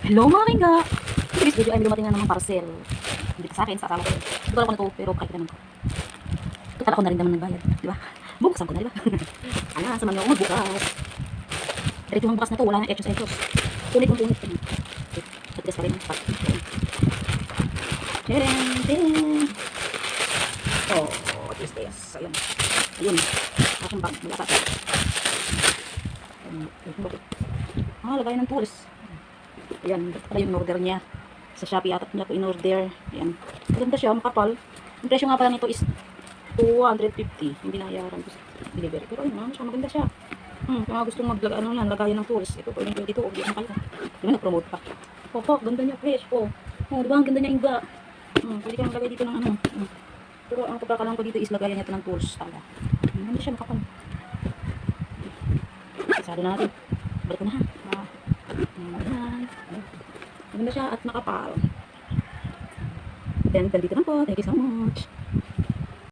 Hello mga kingga! This video ay may dumating na naman parcel. Hindi pa sa akin, sa asawa ko. Hindi ko alam kung ito, pero kahit naman ko. Total ako na rin naman nagbayad, di ba? Buksan ko na, di ba? Ayan, sa mga ako magbukas. Diretso ang bukas na to, wala na etchos. Punit kong punit. Matigas pa rin. Tadam! Oh, what is this? Ayun. Ayun. Aking bag, mula sa akin. Lagayan ng tools. Ayan, ito pala yung order niya. Sa Shopee ata niya ko in-order. Ayan. Maganda siya, makapal. Ang presyo nga pala nito is 250. Hindi nayaran ko sa delivery. Pero ayun, siya, maganda siya. Kung nga gustong lagayan ng tools. Ito, pwede dito. Huwag na kayo. Di ba, nag-promote pa. Pok, ganda niya, fresh. Oh, di ba, ang ganda niya iba. Pwede kang lagay dito ng ano. Pero ang pagkakalang ko dito is lagayan niya ito ng tools. Tala. Maganda siya, makapal. Isado natin. Balik ko na ha. Maganda siya at makapal. Then, dito lang po. Thank you so much.